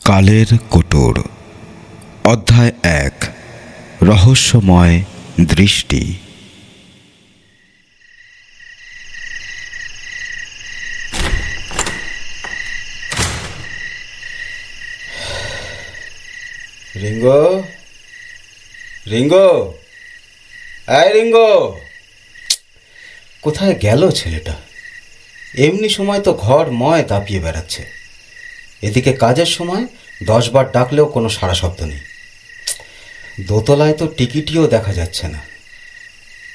কালের কোটর অধ্যায় 1 রহস্যময় দৃষ্টি। রিঙ্গো, রিঙ্গো, আয় রিঙ্গো, কোথায় গেল ছেলেটা? এমনি সময় তো ঘর ময় দাপিয়ে বেড়াচ্ছে। এদিকে কাজের সময় 10 বার ডাকলেও কোনো সাড়া শব্দ নেই। দোতলায় তো টিকিটিও দেখা যাচ্ছে না।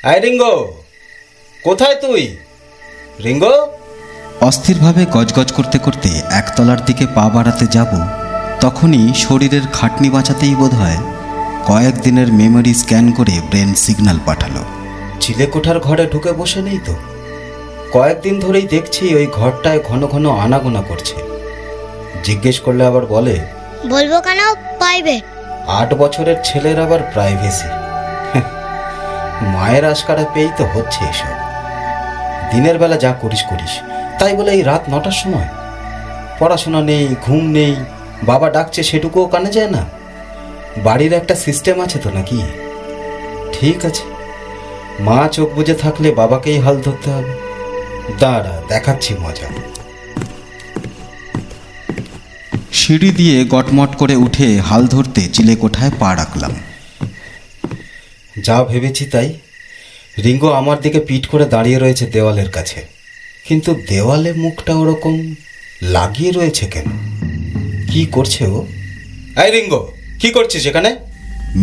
আয় রিঙ্গো, কোথায় তুই? রিঙ্গো। অস্থিরভাবে গজগজ করতে করতে একতলার দিকে পা বাড়াতে যাব, তখনই শরীরের খাটনি বাঁচাতেই বোধহয় কয়েকদিনের মেমোরি স্ক্যান করে ব্রেন সিগন্যাল পাঠালো। চিলেকোঠার ঘরে ঢুকে বসে নেই তো? কয়েকদিন ধরেই দেখছি ওই ঘরটায় ঘন ঘন আনাগোনা করছে। জিজ্ঞেস করলে আবার বলে, বলবো কেন, প্রাইভেট। 8 বছরের ছেলের আবার প্রাইভেসি। মায়ের আশকারা পেয়েই তো হচ্ছে এসব। দিনের বেলা যা করিস করিস, তাই বলে এই রাত 9টার সময়? পড়াশোনা নেই, ঘুম নেই, বাবা ডাকছে সেটুকুও কানে যায় না। বাড়ির একটা সিস্টেম আছে তো নাকি? ঠিক আছে, মা চোখ বুজে থাকলে বাবাকেই হাল ধরতে হবে। দাঁড়া, দেখাচ্ছি মজা। সিঁড়ি দিয়ে গটমট করে উঠে হাল ধরতে চিলেকোঠায় পা রাখলাম। যা ভেবেছি তাই। রিঙ্গো আমার দিকে পিঠ করে দাঁড়িয়ে রয়েছে দেওয়ালের কাছে, কিন্তু দেওয়ালে মুখটা ওরকম লাগিয়ে রয়েছে কেন? কি করছে ও? এই রিঙ্গো, কি করছিস এখানে?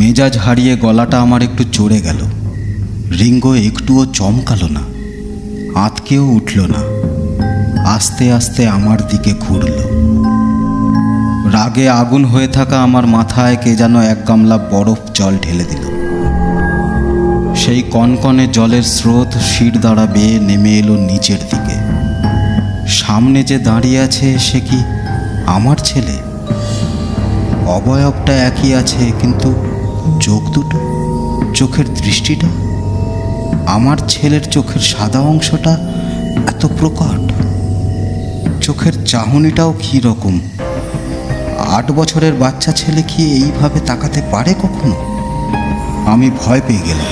মেজাজ হারিয়ে গলাটা আমার একটু চড়ে গেল। রিঙ্গো একটুও চমকালো না, আঁতকেও উঠল না। আস্তে আস্তে আমার দিকে ঘুরল। রাগে আগুন হয়ে থাকা আমার মাথায় কে যেন 1 গামলা বরফ জল ঢেলে দিল। সেই কনকনে জলের স্রোত শির দ্বারা বেয়ে নেমে এলো নিচের দিকে। সামনে যে দাঁড়িয়ে আছে সে কি আমার ছেলে? অবয়বটা একই আছে, কিন্তু চোখ দুটো, চোখের দৃষ্টিটা, আমার ছেলের চোখের সাদা অংশটা এত প্রকট। চোখের চাহনিটাও কী রকম। 8 বছরের বাচ্চা ছেলে কি এইভাবে তাকাতে পারে কখনো? আমি ভয় পেয়ে গেলাম।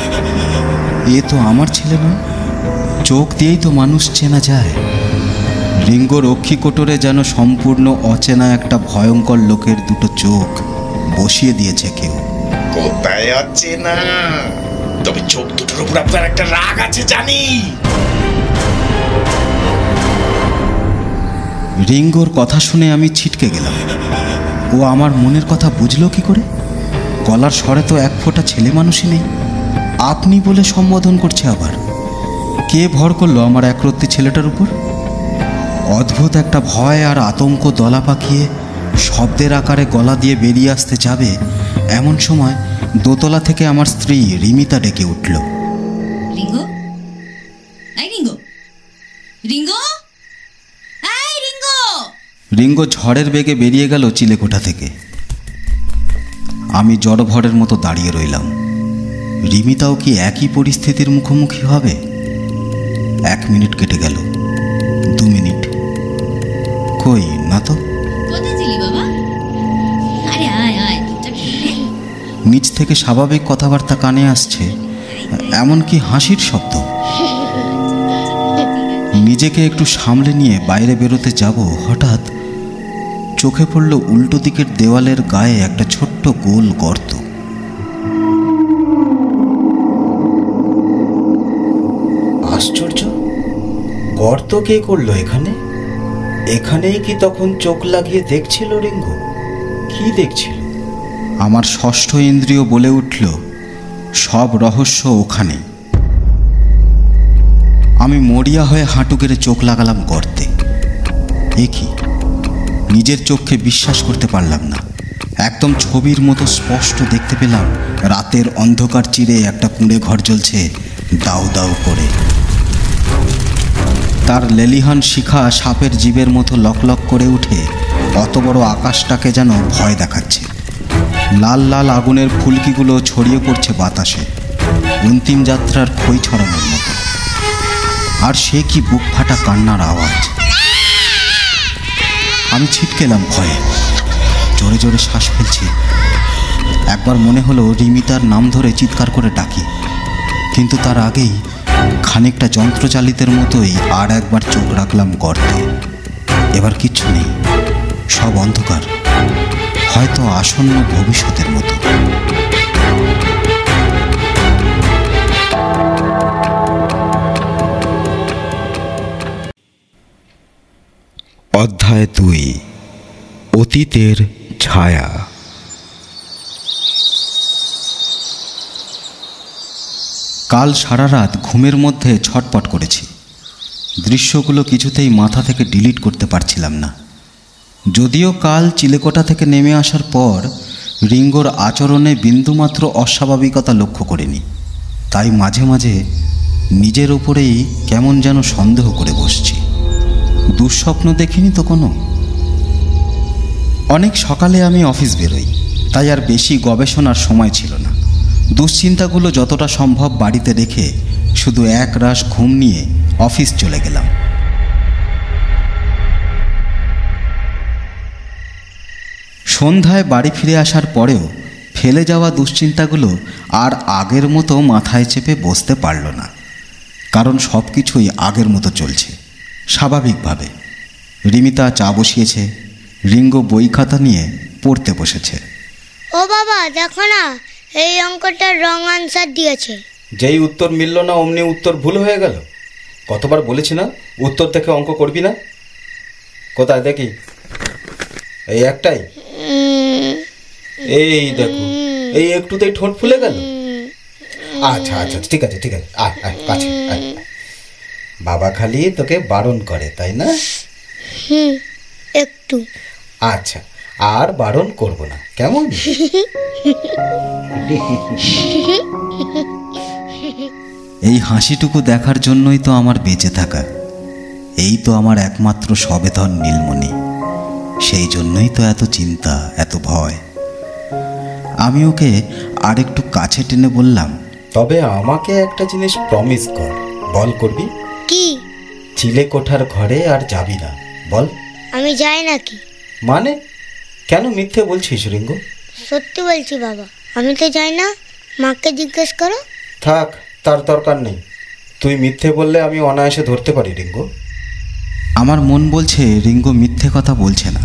এ তো আমার ছেলে নয়। চোখ দিয়েই তো মানুষ চেনা যায়। রিঙ্গোর অক্ষি কোটরে যেন সম্পূর্ণ অচেনা একটা ভয়ঙ্কর লোকের দুটো চোখ বসিয়ে দিয়েছে কেউ। কোথায় অচেনা? তবে চোখ দুটোর উপর আপনার একটা রাগ আছে জানি। রিঙ্গোর কথা শুনে আমি ছিটকে গেলাম। ও আমার মনের কথা বুঝলো কি করে? গলার স্বরে তো 1 ফোঁটা ছেলে মানুষই নেই। আপনি বলে সম্বোধন করছে আবার। কে ভর করলো আমার একরত্তি ছেলেটার উপর? অদ্ভুত একটা ভয় আর আতঙ্ক দলা পাকিয়ে শব্দের আকারে গলা দিয়ে বেরিয়ে আসতে যাবে, এমন সময় দোতলা থেকে আমার স্ত্রী রিমিতা ডেকে উঠল। রিঙ্গো, এই রিঙ্গো, রিঙ্গো, এই রিঙ্গো। রিঙ্গো ঝড়ের বেগে বেরিয়ে গেল চিলেকোঠা থেকে। আমি জড়ভরের মতো দাঁড়িয়ে রইলাম। রিমিতাও কি একই পরিস্থিতির মুখোমুখি হবে? 1 মিনিট কেটে গেল, 2 মিনিট, কই না তো। কোথায় ছিলি বাবা? আরে আয় আয়। নিচ থেকে স্বাভাবিক কথাবার্তা কানে আসছে, এমনকি হাসির শব্দ। নিজেকে একটু সামলে নিয়ে বাইরে বেরোতে যাব, হঠাৎ চোখে পড়ল উল্টো দিকের দেওয়ালের গায়ে একটা ছোট্ট গোল গর্ত। আশ্চর্য, গর্ত কে করলো এখানে? এখানেই কি তখন চোখ লাগিয়ে দেখছিল রিঙ্গো? কি দেখছিল? আমার ষষ্ঠ ইন্দ্রিয় বলে উঠল, সব রহস্য ওখানে। আমি মরিয়া হয়ে হাঁটু গেড়ে চোখ লাগালাম গর্তে। এ কি? নিজের চোখকে বিশ্বাস করতে পারলাম না। একদম ছবির মতো স্পষ্ট দেখতে পেলাম রাতের অন্ধকার চিরে একটা কুঁড়ে ঘর জ্বলছে দাউ দাউ করে। তার লেলিহান শিখা সাপের জীবের মতো লকলক করে উঠে অত বড় আকাশটাকে যেন ভয় দেখাচ্ছে। লাল লাল আগুনের ফুলকিগুলো ছড়িয়ে পড়ছে বাতাসে, অন্তিম যাত্রার খই ছড়ানোর মতো। আর সে কি বুক ফাটা কান্নার আওয়াজ। আমি ছিটকেলাম ভয়ে। জোরে জোরে শ্বাস ফেলছি। একবার মনে হলো রিমিতার নাম ধরে চিৎকার করে ডাকি, কিন্তু তার আগেই খানিকটা যন্ত্রচালিতের মতোই আর একবার চোখ রাখলাম গর্তে। এবার কিচ্ছু নেই, সব অন্ধকার, হয়তো আসন্ন ভবিষ্যতের মতো। অধ্যায় 2 অতীতের ছায়া। কাল সারা রাত ঘুমের মধ্যে ছটপট করেছি। দৃশ্যগুলো কিছুতেই মাথা থেকে ডিলিট করতে পারছিলাম না। যদিও কাল চিলেকোঠা থেকে নেমে আসার পর রিঙ্গোর আচরণে বিন্দুমাত্র অস্বাভাবিকতা লক্ষ্য করিনি, তাই মাঝে মাঝে নিজের ওপরেই কেমন যেন সন্দেহ করে বসছি। দুঃস্বপ্ন দেখিনি তো কোনো? অনেক সকালে আমি অফিস বেরোই, তাই আর বেশি গবেষণার সময় ছিল না। দুশ্চিন্তাগুলো যতটা সম্ভব বাড়িতে রেখে শুধু এক রাশ ঘুম নিয়ে অফিস চলে গেলাম। সন্ধ্যায় বাড়ি ফিরে আসার পরেও ফেলে যাওয়া দুশ্চিন্তাগুলো আর আগের মতো মাথায় চেপে বসতে পারল না, কারণ সব কিছুই আগের মতো চলছে স্বাভাবিকভাবে। রিমিতা চা বসিয়েছে, রিঙ্গো বই খাতা নিয়ে পড়তে বসেছে। ও বাবা দেখো না, এই অঙ্কটার রং আনসার দিয়েছে। যেই উত্তর মিলল না অমনি উত্তর ভুল হয়ে গেল। কতবার বলেছি না উত্তর থেকে অঙ্ক করবি না? কোথায় দেখি? এই একটাই। এই দেখো, এই একটুতেই ঠোঁট ফুলে গেল। আচ্ছা আচ্ছা, ঠিক আছে ঠিক আছে, আয় আয় কাছে আয়। বাবা খালি তোকে বারণ করে, তাই না? একটু। আচ্ছা, আর বারণ করব না, কেমন? এই হাসিটুকু দেখার জন্যই তো আমার বেঁচে থাকা। এই তো আমার একমাত্র সবেধন নীলমণি। সেই জন্যই তো এত চিন্তা, এত ভয়। আমি ওকে আরেকটু কাছে টেনে বললাম, তবে আমাকে একটা জিনিস প্রমিস কর। বল, করবি? কি? চিলেকোঠার ঘরে আর যাবি না, বল। আমি যাই নাকি? মানে কেন মিথ্যে বলছিস রিঙ্গো? সত্যি বলছি বাবা, আমি তো যাই না। মাকে জিজ্ঞেস করো। থাক, তার দরকার নেই। তুই মিথ্যে বললে আমি অনায়াসে ধরতে পারি রিঙ্গো। আমার মন বলছে রিঙ্গো মিথ্যে কথা বলছে না।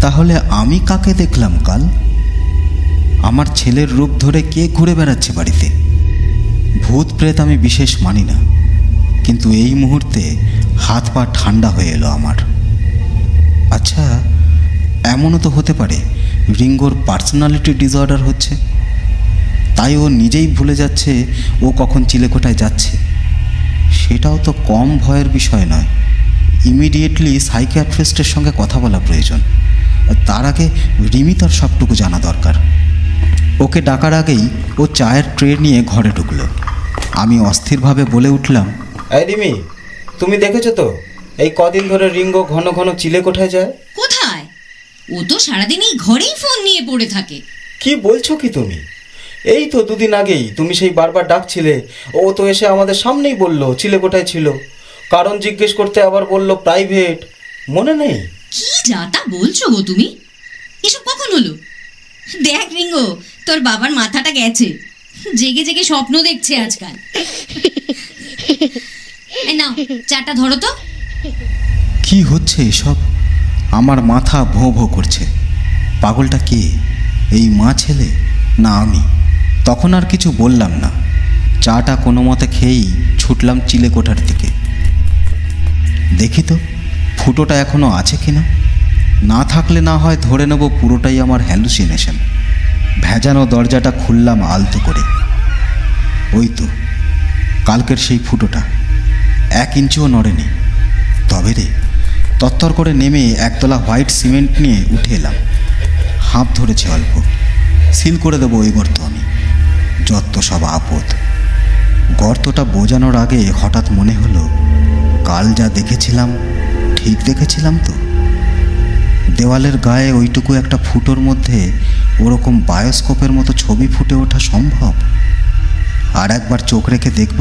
তাহলে আমি কাকে দেখলাম কাল? আমার ছেলের রূপ ধরে কে ঘুরে বেড়াচ্ছে বাড়িতে? ভূত প্রেত আমি বিশেষ মানি না, কিন্তু এই মুহূর্তে হাত পা ঠান্ডা হয়ে এলো আমার। আচ্ছা, এমনও তো হতে পারে রিঙ্গোর পার্সোনালিটি ডিসঅর্ডার হচ্ছে, তাই ও নিজেই ভুলে যাচ্ছে ও কখন চিলেকোঠায় যাচ্ছে। সেটাও তো কম ভয়ের বিষয় নয়। ইমিডিয়েটলি সাইকিয়াট্রিস্টের সঙ্গে কথা বলা প্রয়োজন। তার আগে রিমিতার সবটুকু জানা দরকার। ওকে ডাকার আগেই ও চায়ের ট্রে নিয়ে ঘরে ঢুকলো। আমি অস্থিরভাবে বলে উঠলাম, এই রিমি, তুমি দেখেছো তো এই কদিন ধরে রিঙ্গো ঘন ঘন চিলেকোঠায় যায়? কোথায়? ও তো সারাদিন এই ঘরেই ফোন নিয়ে পড়ে থাকে। কি বলছো কি তুমি? এই তো দুদিন আগেই তুমি সেই বারবার ডাকছিলে, ও তো এসে আমাদের সামনেই বলল চিলেকোঠায় ছিল। কারণ জিজ্ঞেস করতে আবার বলল প্রাইভেট। মনে নেই? কি যা তা বলছো গো তুমি? এসব কখন হলো? দেখ রিঙ্গো, তোর বাবার মাথাটা গেছে, জেগে জেগে স্বপ্ন দেখছে আজকাল। এই নাও চাটা ধরো তো। কি হচ্ছে এসব? আমার মাথা ভোঁ ভোঁ করছে। পাগলটা কে? এই মা ছেলে না আমি? তখন আর কিছু বললাম না। চাটা কোনো মতে খেয়েই ছুটলাম চিলেকোঠার দিকে। দেখি তো ফুটোটা এখনও আছে কিনা। না থাকলে না হয় ধরে নেব পুরোটাই আমার হ্যালুসিনেশন। ভেজানো দরজাটা খুললাম আলতো করে। ওই তো কালকের সেই ফুটোটা, 1 ইঞ্চিও নড়েনি। তবে রে, তত্তর করে নেমে একতলা হোয়াইট সিমেন্ট নিয়ে উঠে এলাম। হাঁপ ধরেছে অল্প। সিল করে দেবো ওই গর্ত আমি। যত সব আপদ। গর্তটা বোঝানোর আগে হঠাৎ মনে হলো, কাল যা দেখেছিলাম ঠিক দেখেছিলাম তো? দেওয়ালের গায়ে ওইটুকু একটা ফুটোর মধ্যে ওরকম বায়োস্কোপের মতো ছবি ফুটে ওঠা সম্ভব? আর একবার চোখ রেখে দেখব।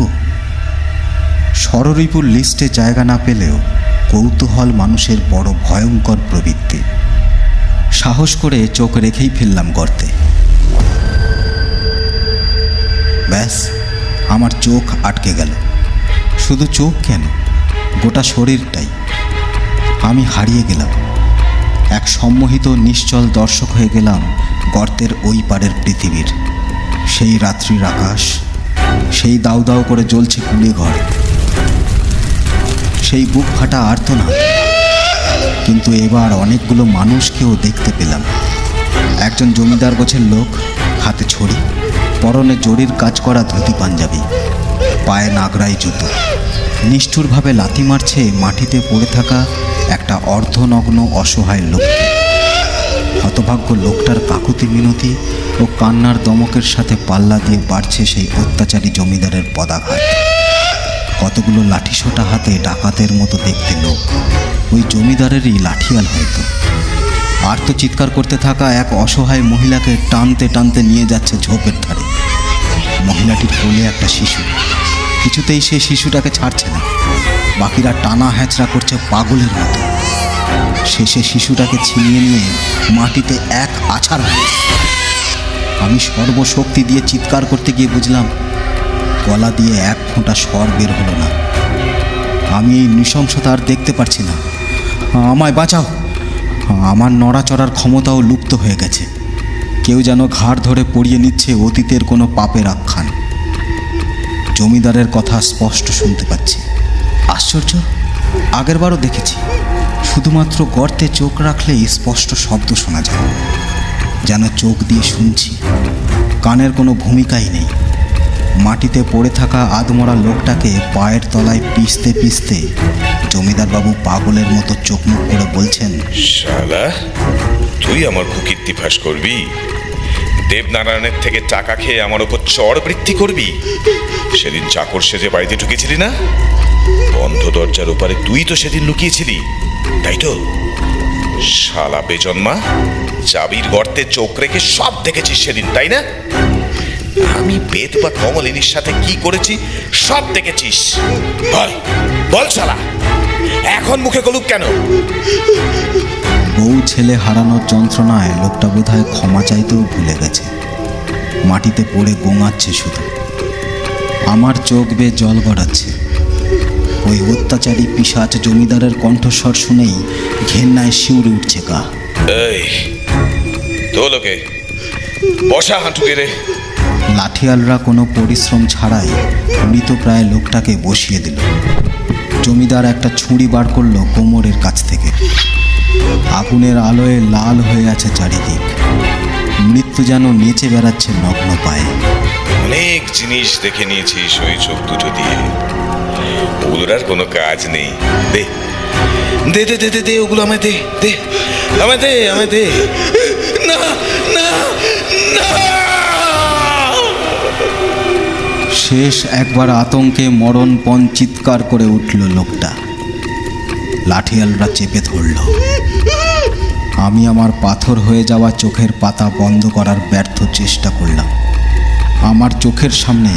ষড়রিপুর লিস্টে জায়গা না পেলেও কৌতূহল মানুষের বড় ভয়ঙ্কর প্রবৃত্তি। সাহস করে চোখ রেখেই ফেললাম গর্তে। ব্যাস, আমার চোখ আটকে গেল। শুধু চোখ কেন, গোটা শরীরটাই। আমি হারিয়ে গেলাম, এক সম্মোহিত নিশ্চল দর্শক হয়ে গেলাম গর্তের ওই পারের পৃথিবীর। সেই রাত্রির আকাশ, সেই দাউ দাউ করে জ্বলছে কুড়ে ঘর, সেই বুক ফাটা আর্তনাদ। কিন্তু এবার অনেকগুলো মানুষকেও দেখতে পেলাম। একজন জমিদার গোছের লোক, হাতে ছড়ি, পরনে জরির কাজ করা ধুতি পাঞ্জাবি, পায়ে নাগরাই জুতো, নিষ্ঠুরভাবে লাথি মারছে মাটিতে পড়ে থাকা একটা অর্ধনগ্ন অসহায় লোককে। হতভাগ্য লোকটার কাকুতি মিনতি ও কান্নার দমকের সাথে পাল্লা দিয়ে বাড়ছে সেই অত্যাচারী জমিদারের পদাঘাত। কতগুলো লাঠিসোঁটা হাতে ডাকাতের মতো দেখতে লোক, ওই জমিদারেরই লাঠিয়াল হয়তো। আর তো চিৎকার করতে থাকা এক অসহায় মহিলাকে টানতে টানতে নিয়ে যাচ্ছে ঝোপের ধারে। মহিলাটির কোলে একটা শিশু, কিছুতেই সে শিশুটাকে ছাড়ছে না। বাকিরা টানা হ্যাঁচড়া করছে পাগলের মতো। শেষে শিশুটাকে ছিনিয়ে নিয়ে মাটিতে এক আছাড় মারে। আমি সর্বশক্তি দিয়ে চিৎকার করতে গিয়ে বুঝলাম গলা দিয়ে এক ফোঁটা স্বর বের হলো না। আমি এই নৃশংসতা আর দেখতে পারছি না। আমায় বাঁচাও। আমার নড়াচড়ার ক্ষমতাও লুপ্ত হয়ে গেছে। কেউ যেন ঘাড় ধরে পড়িয়ে নিচ্ছে অতীতের কোনো পাপের আখ্যান। জমিদারের কথা স্পষ্ট শুনতে পাচ্ছি। আশ্চর্য, আগেরবারও দেখেছি, শুধুমাত্র গর্তে চোখ রাখলেই স্পষ্ট শব্দ শোনা যায়, যেন চোখ দিয়ে শুনছি। কানের কোনো ভূমিকাই নেই। মাটিতে পড়ে থাকা আধমরা লোকটাকে পায়ের তলায় পিষতে পিষতে জমিদারবাবু পাগলের মতো চোখ মুখ করে বলছেন, শালা, তুই আমার কুকীর্তি ফাঁস করবি? দেবনারায়ণের থেকে টাকা খেয়ে আমার ওপর চড় বৃত্তি করবি? সেদিন চাকর সেজে বাড়িতে ঢুকেছিলি না? বন্ধ দরজার ওপারে তুই তো সেদিন লুকিয়েছিলি, তাই তো? শালা বেজন্মা, চাবির গর্তে চোখ রেখে সব দেখেছিস সেদিন, তাই না? আমি বেদ বা কমলিনীর সাথে কি করেছি সব দেখেছিস। বল বল শালা, এখন মুখে গলুক কেন? বউ ছেলে হারানোর যন্ত্রণায় লোকটা বোধহয় ক্ষমা চাইতেও ভুলে গেছে। মাটিতে পড়ে গোঙাচ্ছে শুধু। আমার চোখ বেয়ে জল গড়াচ্ছে। ওই অত্যাচারী পিশাচ জমিদারের কণ্ঠস্বর শুনেই ঘেন্নায় শিউরে উঠছে গা। এই তো লোকে বসা হাঁটু গেড়ে। লাঠিয়ালরা কোনো পরিশ্রম ছাড়াই মৃতপ্রায় লোকটাকে বসিয়ে দিল। জমিদার একটা ছুরি বার করলো কোমরের কাছ থেকে। আগুনের আলোয় লাল হয়ে আছে চারিদিক। মৃত্যু যেন নেচে বেড়াচ্ছে নগ্ন পায়ে। অনেক জিনিস দেখে নিয়েছিস ওই চোখ দুটো দিয়ে, ওগুলোর আর কোনো কাজ নেই। দে দে দে দে দে দে ওগুলো আমায় দে, দে আমায় দে, আমায় দে। না না না। শেষ একবার আতঙ্কে মরণপণ চিৎকার করে উঠল লোকটা। লাঠিয়ালরা চেপে ধরল। আমি আমার পাথর হয়ে যাওয়া চোখের পাতা বন্ধ করার ব্যর্থ চেষ্টা করলাম। আমার চোখের সামনে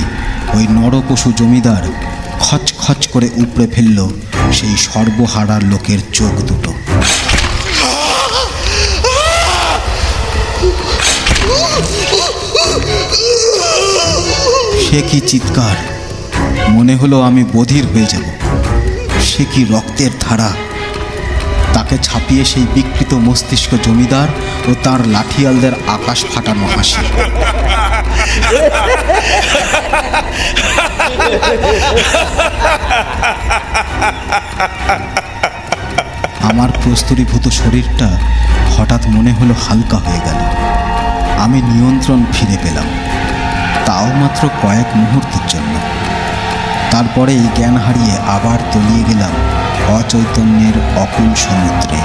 ওই নরপশু জমিদার খচ খচ করে উপড়ে ফেলল সেই সর্বহারা লোকের চোখ দুটো। সে কি চিৎকার! মনে হলো আমি বধির হয়ে যাব। সে কি রক্তের ধারা! তাকে ছাপিয়ে সেই বিকৃত মস্তিষ্ক জমিদার ও তার লাঠিয়ালদের আকাশ ফাটানো হাসি। আমার প্রস্তরীভূত শরীরটা হঠাৎ মনে হলো হালকা হয়ে গেল। আমি নিয়ন্ত্রণ ফিরে পেলাম, তাও মাত্র কয়েক মুহূর্তের জন্য। তারপরেই জ্ঞান হারিয়ে আবার তলিয়ে গেলাম অচৈতন্যের অকুল সমুদ্রে।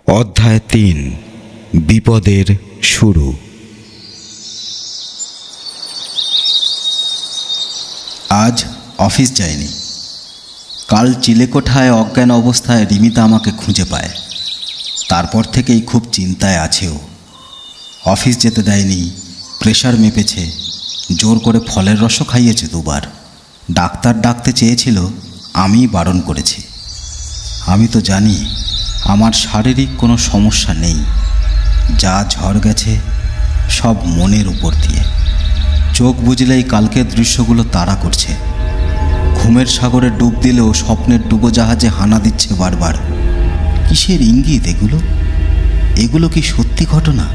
অধ্যায় ৩, বিপদের শুরু। আজ অফিস যায়নি। কাল চিলেকোঠায় অজ্ঞান অবস্থায় রিমিতা আমাকে খুঁজে পায়। তারপর থেকেই খুব চিন্তায় আছে ও। অফিস যেতে দেয়নি, প্রেশার মেপেছে, জোর করে ফলের রসও খাইয়েছে 2 বার। ডাক্তার ডাকতে চেয়েছিল, আমি বারণ করেছি। আমি তো জানি আমার শারীরিক কোনো সমস্যা নেই, যা ঝড় গেছে সব মনের উপর দিয়ে। চোখ বুঝলেই কালকের দৃশ্যগুলো তাড়া করছে। ঘুমের সাগরে ডুব দিলেও স্বপ্নের ডুবোজাহাজে হানা দিচ্ছে বারবার। কিসের ইঙ্গিত এগুলো? এগুলো কি সত্যি ঘটনা?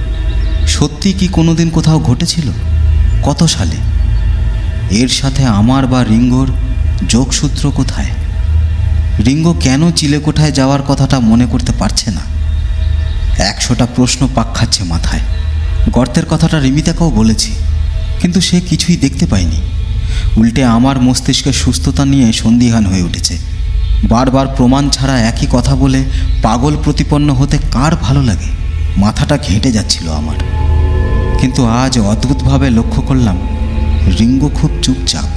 সত্যি কি কোনোদিন কোথাও ঘটেছিল? কত সালে? এর সাথে আমার বা রিঙ্গোর যোগসূত্র কোথায়? রিঙ্গো কেন চিলেকোঠায় যাওয়ার কথাটা মনে করতে পারছে না? 100টা প্রশ্ন পাক খাচ্ছে মাথায়। গর্তের কথাটা রিমিতাকেও বলেছি, কিন্তু সে কিছুই দেখতে পায়নি। উল্টে আমার মস্তিষ্কের সুস্থতা নিয়ে সন্দিহান হয়ে উঠেছে। বারবার প্রমাণ ছাড়া একই কথা বলে পাগল প্রতিপন্ন হতে কার ভালো লাগে? মাথাটা ঘেঁটে যাচ্ছিল আমার। কিন্তু আজ অদ্ভুতভাবে লক্ষ্য করলাম রিঙ্গো খুব চুপচাপ।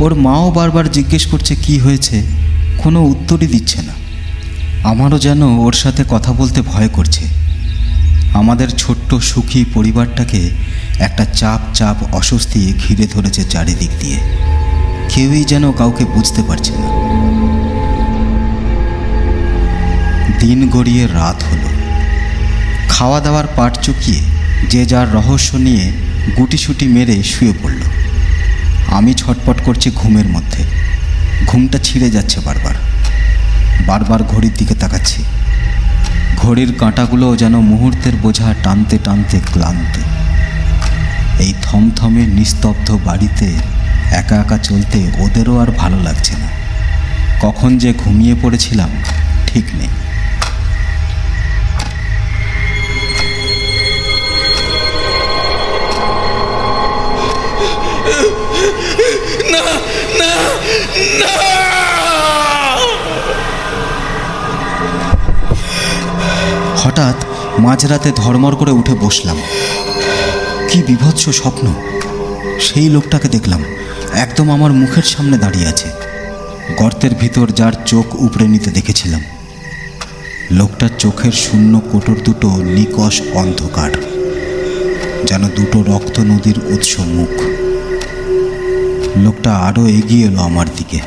ওর মাও বারবার জিজ্ঞেস করছে কি হয়েছে, কোনো উত্তরই দিচ্ছে না। আমারও যেন ওর সাথে কথা বলতে ভয় করছে। আমাদের ছোট্ট সুখী পরিবারটাকে একটা চাপ চাপ অস্বস্তি ঘিরে ধরেছে চারিদিক দিয়ে। কেউই যেন কাউকে বুঝতে পারছে না। দিন গড়িয়ে রাত হলো। খাওয়া দাওয়ার পাট চুকিয়ে যে যার রহস্য নিয়ে গুটিসুটি মেরে শুয়ে পড়ল। আমি ছটপট করছি ঘুমের মধ্যে। ঘুমটা ছিঁড়ে যাচ্ছে বারবার। বারবার ঘড়ির দিকে তাকাচ্ছি। ঘড়ির কাঁটাগুলো যেন মুহূর্তের বোঝা টানতে টানতে ক্লান্ত। এই থমথমে নিস্তব্ধ বাড়িতে একা একা চলতে ওদেরও আর ভালো লাগছে না। কখন যে ঘুমিয়ে পড়েছিলাম ঠিক নেই। না না না! হঠাৎ মাঝরাতে ধর্মর করে উঠে বসলাম। কি বিভৎস স্বপ্ন! সেই লোকটাকে দেখলাম, একদম আমার মুখের সামনে দাঁড়িয়ে আছে। গর্তের ভিতর যার চোখ উপড়ে নিতে দেখেছিলাম, লোকটার চোখের শূন্য কোটর দুটো নিকষ অন্ধকার, যেন দুটো রক্ত নদীর উৎস মুখ। লোকটা আরও এগিয়ে এলো আমার দিকে।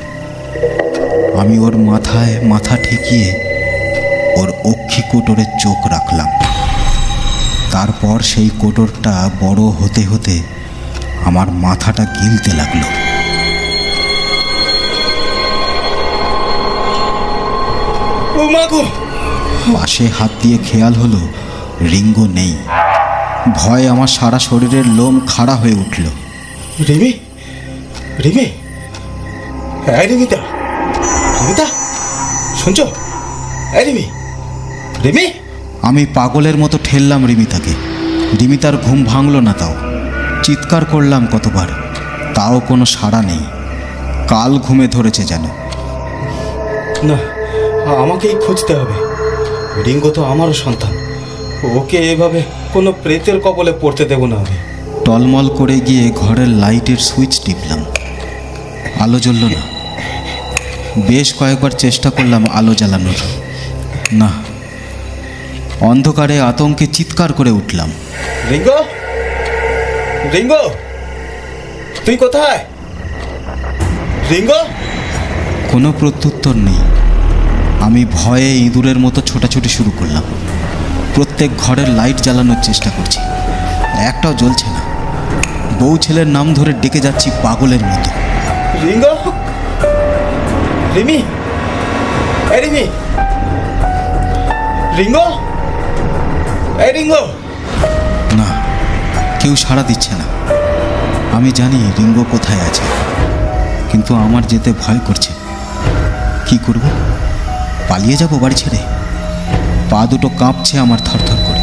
আমি ওর মাথায় মাথা ঠেকিয়ে ওর অক্ষি কোটরে চোখ রাখলাম। তারপর সেই কোটরটা বড় হতে হতে আমার মাথাটা গিলতে লাগলো। পাশে হাত দিয়ে খেয়াল হলো রিঙ্গো নেই। ভয় আমার সারা শরীরের লোম খাড়া হয়ে উঠল। রিমি, রিমি, হ্যাঁ রিমিতা, রিমিতা শুনছো? রিমি, রিমি। আমি পাগলের মতো ঠেললাম রিমিতাকে। রিমিতার ঘুম ভাঙল না। তাও চিৎকার করলাম কতবার, তাও কোনো সাড়া নেই। কাল ঘুমে ধরেছে যেন। না, আমাকেই খুঁজতে হবে। রিঙ্গো তো আমারও সন্তান। ওকে এভাবে কোনো প্রেতের কবলে পড়তে দেব না আমি। টলমল করে গিয়ে ঘরের লাইটের সুইচ টিপলাম। আলো জ্বলল না। বেশ কয়েকবার চেষ্টা করলাম আলো জ্বালানোর, না। অন্ধকারে আতঙ্কে চিৎকার করে উঠলাম, রিঙ্গো, রিঙ্গো, তুই কোথায়? রিঙ্গো। কোনো প্রত্যুত্তর নেই। আমি ভয়ে ইঁদুরের মতো ছোটাছুটি শুরু করলাম। প্রত্যেক ঘরের লাইট জ্বালানোর চেষ্টা করছি, একটাও জ্বলছে না। বউ ছেলের নাম ধরে ডেকে যাচ্ছি পাগলের মতো। রিঙ্গো, রিমি, এই রিমি, রিঙ্গো, এই রিঙ্গো। না, কেউ সাড়া দিচ্ছে না। আমি জানি রিঙ্গো কোথায় আছে, কিন্তু আমার যেতে ভয় করছে। কি করব? পালিয়ে যাব বাড়ি ছেড়ে? পা দুটো কাঁপছে আমার থরথর করে।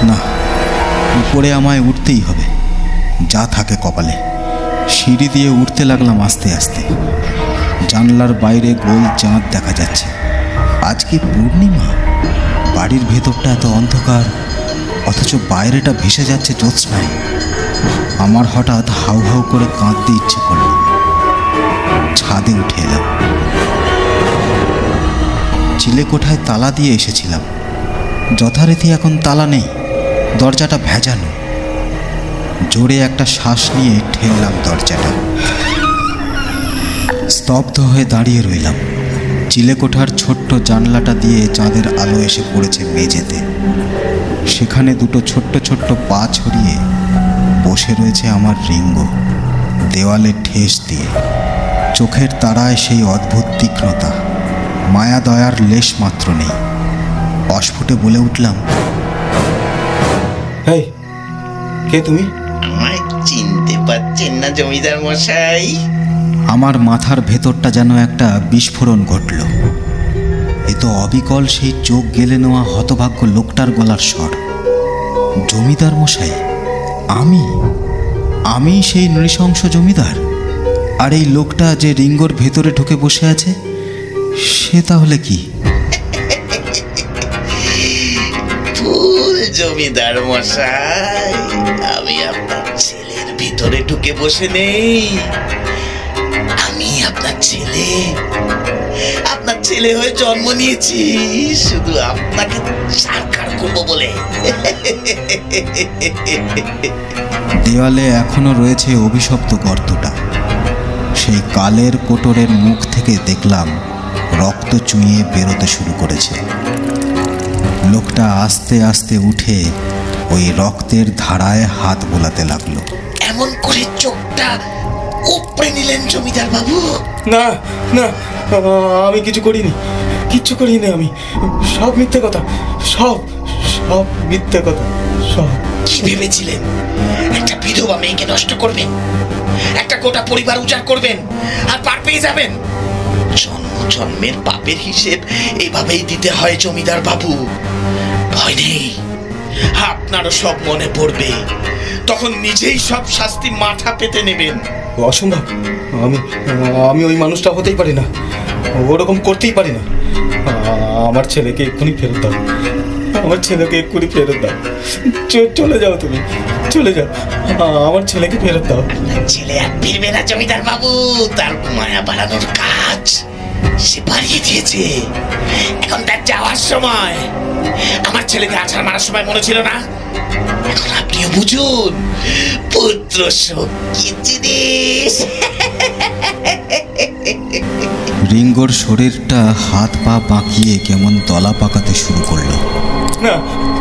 না, উপরে আমায় উঠতেই হবে, যা থাকে কপালে। সিঁড়ি দিয়ে উঠতে লাগলাম আস্তে আস্তে। জানলার বাইরে গোল চাঁদ দেখা যাচ্ছে। আজ কি পূর্ণিমা? বাড়ির ভেতরটা এত অন্ধকার, অথচ বাইরেটা ভেসে যাচ্ছে জ্যোৎস্নায়। আমার হঠাৎ হাউ হাউ করে কাঁদতে ইচ্ছে করল। ছাদে উঠে এলাম। চিলেকোঠায় তালা দিয়ে এসেছিলাম। যথারীতি এখন তালা নেই, দরজাটা ভেজানো। জোরে একটা শ্বাস নিয়ে ঠেললাম দরজাটা। স্তব্ধ হয়ে দাঁড়িয়ে রইলাম। চিলেকোঠার ছোট্ট জানলাটা দিয়ে চাঁদের আলো এসে পড়েছে মেঝেতে। সেখানে দুটো ছোট্ট ছোট্ট পা ছড়িয়ে বসে রয়েছে আমার রিঙ্গো, দেওয়ালে ঠেস দিয়ে। চোখের তারায় সেই অদ্ভুত তীক্ষ্ণতা, মায়া দয়ার লেশ মাত্র নেই। অস্ফুটে বলে উঠলাম, এই কে তুমি? আমায় চিনতে পারছেন না জমিদার মশাই? আমার মাথার ভেতরটা যেন একটা বিস্ফোরণ ঘটল। এ তো অবিকল সেই চোখ গেলে নেওয়া হতভাগ্য লোকটার গলার স্বর। জমিদার মশাই? আমি সেই নৃশংস জমিদার? আর এই লোকটা যে রিঙ্গোর ভেতরে ঢুকে বসে আছে, সে তাহলে কি? ভুল জমিদার মশাই, আমি আপনার ছেলের ভিতরে ঢুকে বসে নেই। আমি আপনার ছেলে হয়ে জন্ম নিয়েছি শুধু আপনাকে সাক্ষাৎ করবো বলে। দেওয়ালে এখনো রয়েছে অভিশপ্ত গর্তটা। সেই কালের কোটরের মুখ থেকে দেখলাম রক্ত চুইয়ে বেরোতে শুরু করেছে। লোকটা আস্তে আস্তে উঠে ওই রক্তের ধারায় হাত বোলাতে লাগলো। এমন করে চোখটা উপড়ে নিলেন জমিদার বাবু? না না, আমি কিচ্ছু করিনি। আমি সব মিথ্যে কথা, সব মিথ্যে কথা, সব। কি ভেবেছিলেন একটা বিধবা মেয়েকে নষ্ট করবেন, একটা গোটা পরিবার উজাড় করবেন আর পার পেয়ে যাবেন? জন্মের পাপের হিসেব এভাবেই দিতে হয় জমিদার বাবু। ভয় নেই, আপনারও সব মনে পড়বে, তখন নিজেই সব শাস্তি মাথা পেতে নেবেন। অসম্ভব। আমি ওই মানুষটা হতেই পারি না, ওরকম করতেই পারি না। আমার ছেলেকে এক্ষুনি ফেরত দাও, চলে যাও, তুমি চলে যাও, আমার ছেলেকে ফেরত দাও। ছেলে আর ফিরবে না জমিদার বাবু, তার মায়া বাড়ানোর কাজ সে বাড়িয়ে দিয়েছে, এখন তার যাওয়ার সময়। আমার ছেলেকে আছাড় মারার সময় মনে ছিল না? এখন আপনিও বুঝুন পুত্র শোক কি জিনিস। রিঙ্গোর শরীরটা হাত পা বাঁকিয়ে কেমন দলা পাকাতে শুরু করলো। না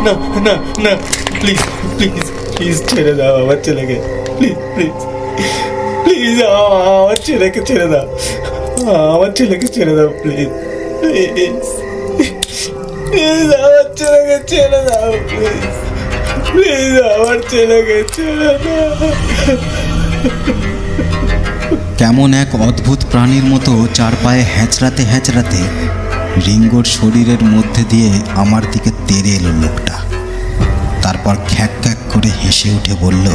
না না না, প্লিজ প্লিজ প্লিজ ছেড়ে দাও আমার ছেলেকে, প্লিজ প্লিজ প্লিজ আমার ছেলেকে ছেড়ে দাও, আমার ছেলেকে ছেড়ে দাও, প্লিজ প্লিজ প্লিজ আমার ছেলেকে ছেড়ে দাও, প্লিজ প্লিজ আমার ছেলেকে ছেড়ে দাও। কেমন এক অদ্ভুত প্রাণীর মতো চার পায়ে হ্যাঁচড়াতে হ্যাঁচড়াতে রিঙ্গোর শরীরের মধ্যে দিয়ে আমার দিকে তেড়ে এলো লোকটা। তারপর খ্যাক খ্যাক করে হেসে উঠে বলল,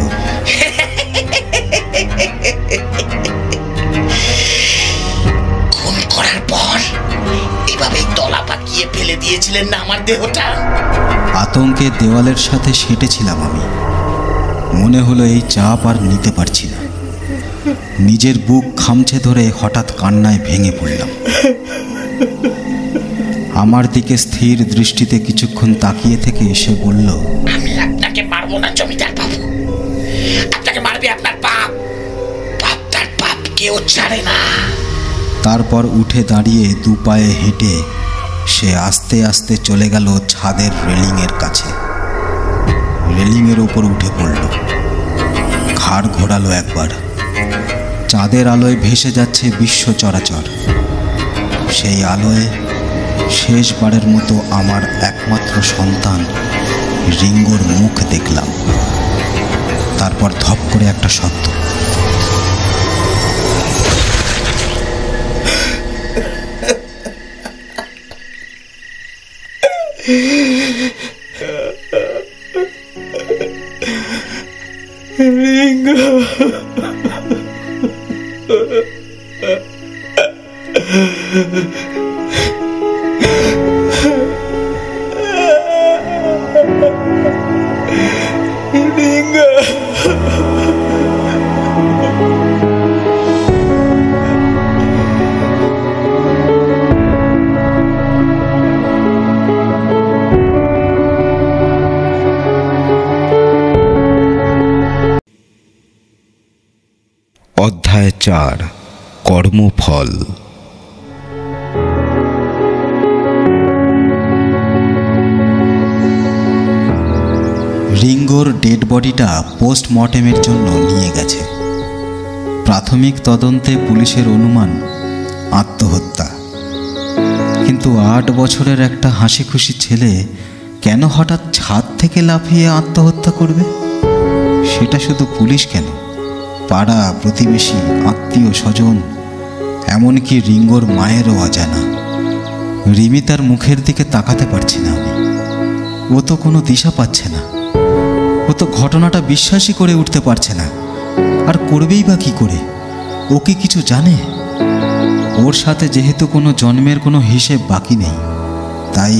খুন করার পর এভাবেই তলা পাকিয়ে ফেলে দিয়েছিলেন না আমার দেহটা? আতঙ্কে দেওয়ালের সাথে সেটেছিলাম আমি। মনে হলো এই চাপ আর নিতে পারছি না। নিজের বুক খামচে ধরে হঠাৎ কান্নায় ভেঙে পড়লাম। আমার দিকে স্থির দৃষ্টিতে কিছুক্ষণ তাকিয়ে থেকে এসে বলল, আমি আপনাকে মারবো না জমিদার বাবু, আপনাকে মারবে আপনার পাপ। তার পাপ কেউ ছাড়ে না। তারপর উঠে দাঁড়িয়ে দু পায়ে হেঁটে সে আস্তে আস্তে চলে গেল ছাদের রেলিংয়ের কাছে। রেলিংয়ের ওপর উঠে পড়ল, ঘাড় ঘোরালো একবার। চাঁদের আলোয় ভেসে যাচ্ছে বিশ্ব চরাচর। সেই আলোয় শেষবারের মতো আমার একমাত্র সন্তান রিঙ্গোর মুখ দেখলাম। তারপর ধপ করে একটা শব্দ। রিঙ্গো অধ্যায় 4 কর্মফল। রিঙ্গোর ডেড বডিটা পোস্টমর্টেমের জন্য নিয়ে গেছে। প্রাথমিক তদন্তে পুলিশের অনুমান আত্মহত্যা, কিন্তু 8 বছরের একটা হাসি খুশি ছেলে কেন হঠাৎ ছাদ থেকে লাফিয়ে আত্মহত্যা করবে? সেটা শুধু পুলিশ কেন, পাড়া প্রতিবেশী, আত্মীয় স্বজন, এমনকি রিঙ্গোর মায়েরও অজানা। রিমি তার মুখের দিকে তাকাতে পারছি না আমি। ও তো কোনো দিশা পাচ্ছে না, ও তো ঘটনাটা বিশ্বাসই করে উঠতে পারছে না। আর করবেই বা কী করে? ও কি কিছু জানে? ওর সাথে যেহেতু কোনো জন্মের কোনো হিসেব বাকি নেই, তাই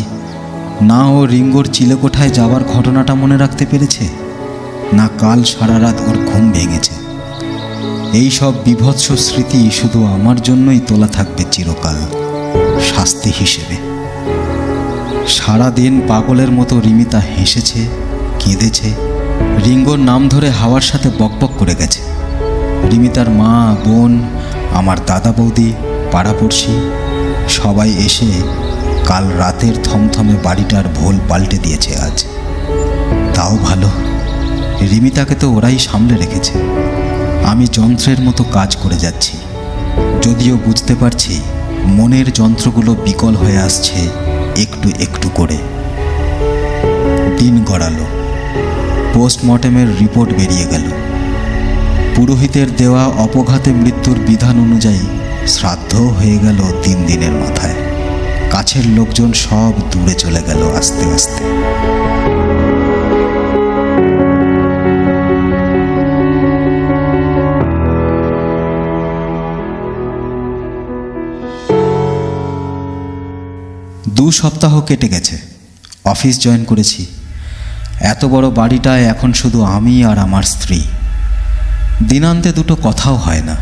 না ও রিঙ্গোর চিলেকোঠায় যাওয়ার ঘটনাটা মনে রাখতে পেরেছে, না কাল সারা রাত ওর ঘুম ভেঙেছে। এই সব বিভৎস স্মৃতি শুধু আমার জন্যই তোলা থাকবে চিরকাল, শাস্তি হিসেবে। সারাদিন পাগলের মতো রিমিতা হেসেছে, কেঁদেছে, রিঙ্গোর নাম ধরে হাওয়ার সাথে বকবক করে গেছে। রিমিতার মা, বোন, আমার দাদা বৌদি, পাড়াপড়শি সবাই এসে কাল রাতের থমথমে বাড়িটার ভোল পাল্টে দিয়েছে আজ। তাও ভালো, রিমিতাকে তো ওরাই সামলে রেখেছে। আমি যন্ত্রের মতো কাজ করে যাচ্ছি, যদিও বুঝতে পারছি মনের যন্ত্রগুলো বিকল হয়ে আসছে একটু একটু করে। দিন গড়ালো, পোস্টমর্টেমের রিপোর্ট বেরিয়ে গেল। পুরোহিতের দেওয়া অপঘাতে মৃত্যুর বিধান অনুযায়ী শ্রাদ্ধ হয়ে গেল 3 দিনের মাথায়। কাছের লোকজন সব দূরে চলে গেল আস্তে আস্তে। দু সপ্তাহ কেটে গেছে, অফিস জয়েন করেছি। এত বড় বাড়িটায় এখন শুধু আমি আর আমার স্ত্রী। দিনান্তে দুটো কথাও হয় না।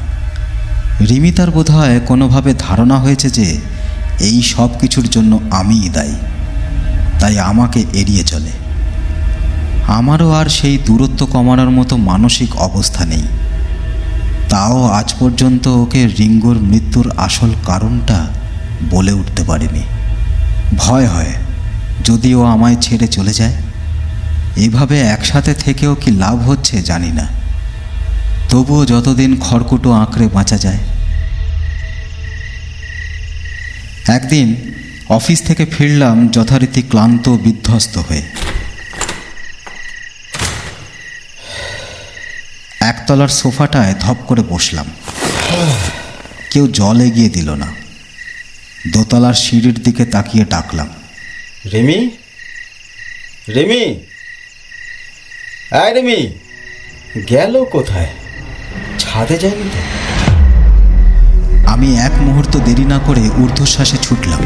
রিমিতার বোধহয় কোনোভাবে ধারণা হয়েছে যে এই সব কিছুর জন্য আমিই দায়ী, তাই আমাকে এড়িয়ে চলে। আমারও আর সেই দূরত্ব কমানোর মতো মানসিক অবস্থা নেই। তাও আজ পর্যন্ত ওকে রিঙ্গোর মৃত্যুর আসল কারণটা বলে উঠতে পারিনি। ভয় হয় যদি ও আমায় ছেড়ে চলে যায়। এভাবে একসাথে থেকেও কি লাভ হচ্ছে জানি না, তবুও যতদিন খড়কুটো আঁকড়ে বাঁচা যায়। একদিন অফিস থেকে ফিরলাম যথারীতি ক্লান্ত বিধ্বস্ত হয়ে। একতলার সোফাটায় ধপ করে বসলাম। কেউ জল এগিয়ে দিল না। দোতলার সিঁড়ির দিকে তাকিয়ে ডাকলাম, রিমি, রিমি, আয় রিমি। গেল কোথায়? ছাদে যায়নি তো? আমি এক মুহূর্ত দেরি না করে ঊর্ধ্বশ্বাসে ছুটলাম।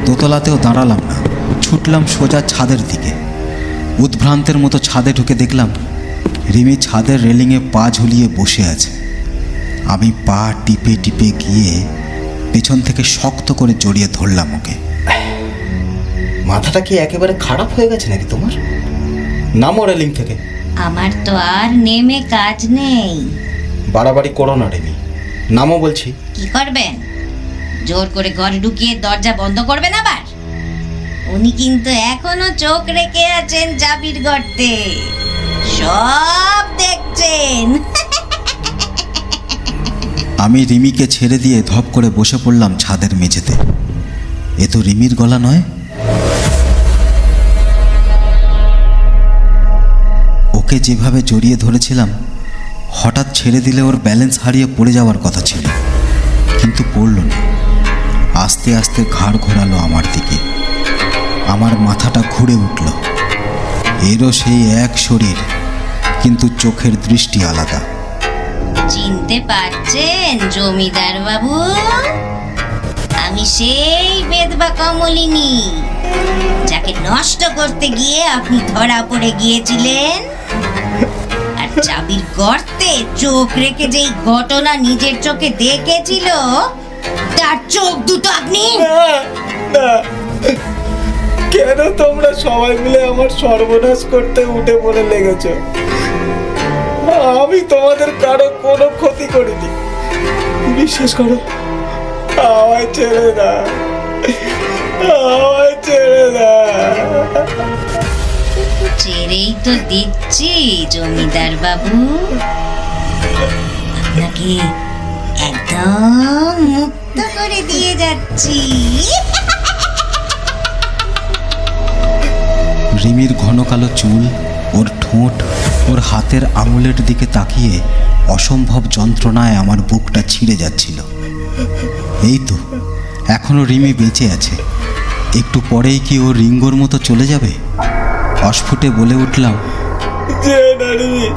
দোতলাতেও দাঁড়ালাম না, ছুটলাম সোজা ছাদের দিকে। উদ্ভ্রান্তের মতো ছাদে ঢুকে দেখলাম রিমি ছাদের রেলিংয়ে পা ঝুলিয়ে বসে আছে। আমি পা টিপে টিপে গিয়ে পেছন থেকে শক্ত করে জড়িয়ে ধরলাম ওকে। মাথাটা কি একেবারে খারাপ হয়ে গেছে নাকি তোমার? নামো রেলিং থেকে। আমার তো আর নেমে কাজ নেই। বাড়াবাড়ি করো না রিমি, নামো বলছি। কি করবেন? জোর করে ঘরে ঢুকিয়ে দরজা বন্ধ করবেন আবার? উনি কিন্তু এখনো চোখ রেখে আছেন চাবির গর্তে, সব দেখছেন। আমি রিমিকে ছেড়ে দিয়ে ধপ করে বসে পড়লাম ছাদের মেঝেতে। এ তো রিমির গলা নয়। ওকে যেভাবে জড়িয়ে ধরেছিলাম, হঠাৎ ছেড়ে দিলে ওর ব্যালেন্স হারিয়ে পড়ে যাওয়ার কথা ছিল, কিন্তু পড়ল না। আস্তে আস্তে ঘাড় ঘোরালো আমার দিকে। আমার মাথাটা ঘুরে উঠল। এরও সেই এক শরীর, কিন্তু চোখের দৃষ্টি আলাদা। চিনতে পারছেন জমিদার বাবু? আমি সেই বেদবা কমলিনী, যাকে নষ্ট করতে গিয়ে আপনি ধরা পড়ে গিয়েছিলেন। আর চাবির গর্তে চোখ রেখে যেই ঘটনা নিজের চোখে দেখেছিল, তার চোখ দুটো আপনি। কেন তোমরা সবাই মিলে আমার সর্বনাশ করতে উঠে পড়ে লেগেছ? আমি তোমাদের কারো কোনো ক্ষতি করিনি, বিশ্বাস করো। আমায় ছেড়ে দাও, আমায় ছেড়ে দাও। ছেড়েই তো দিচ্ছি জমিদার বাবু, আপনাকে একদম মুক্ত করে দিয়ে যাচ্ছি। রিমির ঘন কালো চুল, ওর ঠোঁট, ওর হাতের আঙুলের দিকে তাকিয়ে অসম্ভব যন্ত্রণায় আমার বুকটা ছিঁড়ে যাচ্ছিল। এই তো এখনো রিমি বেঁচে আছে, একটু পরেই কি ও রিঙ্গোর মতো চলে যাবে? অস্ফুটে বলে উঠলাম, যেও না রিমি,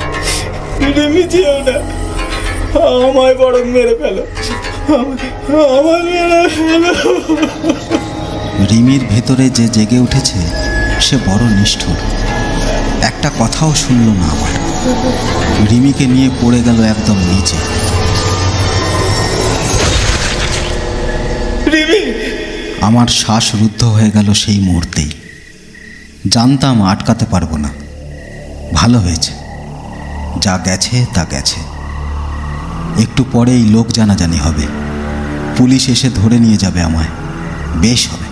রিমি যেও না, আমায় বড় মেরে ফেলো, আমায় মেরে ফেলো। রিমির ভেতরে যে জেগে উঠেছে সে বড় নিষ্ঠুর, একটা কথাও শুনল না আমার। রিমিকে নিয়ে পড়ে গেল একদম নিচে। আমার শ্বাস রুদ্ধ হয়ে গেল সেই মুহূর্তেই। জানতাম আটকাতে পারবো না। ভালো হয়েছে, যা গেছে তা গেছে। একটু পরেই লোক জানাজানি হবে, পুলিশ এসে ধরে নিয়ে যাবে আমায়। বেশ হবে,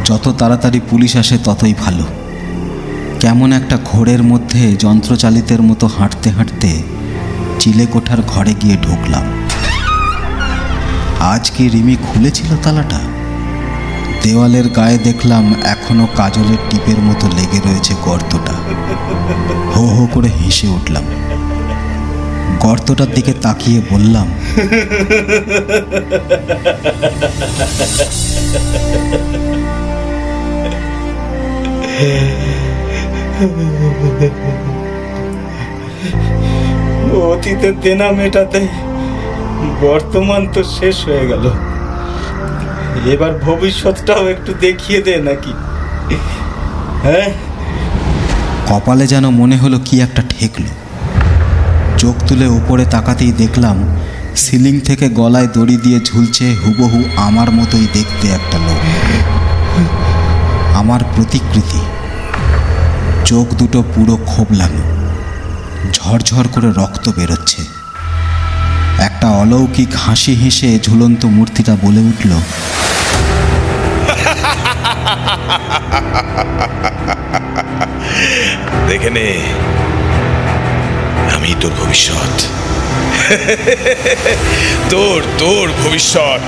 যত তাড়াতাড়ি পুলিশ আসে ততই ভালো। কেমন একটা ঘোরের মধ্যে যন্ত্রচালিতের মতো হাঁটতে হাঁটতে চিলেকোঠার ঘরে গিয়ে ঢুকলাম। আজ কি রিমি খুলেছিল তালাটা? দেওয়ালের গায়ে দেখলাম এখনো কাজলের টিপের মতো লেগে রয়েছে গর্তটা। হো হো করে হেসে উঠলাম। গর্তটার দিকে তাকিয়ে বললাম, অতীতের দেনা মেটাতে বর্তমান তো শেষ হয়ে গেল, এবার ভবিষ্যৎটাও একটু দেখিয়ে দে নাকি? হ্যাঁ। কপালে যেন মনে হলো কি একটা ঠেকলো। চোখ তুলে উপরে তাকাতেই দেখলাম সিলিং থেকে গলায় দড়ি দিয়ে ঝুলছে হুবহু আমার মতোই দেখতে একটা লোক। আমার প্রতিকৃতি। চোখ দুটো পুরো খোবলানো, ঝরঝর করে রক্ত বেরোচ্ছে। একটা অলৌকিক হাসি হেসে ঝুলন্ত মূর্তিটা বলে উঠল, দেখে নে, আমি তোর ভবিষ্যৎ। তোর ভবিষ্যৎ।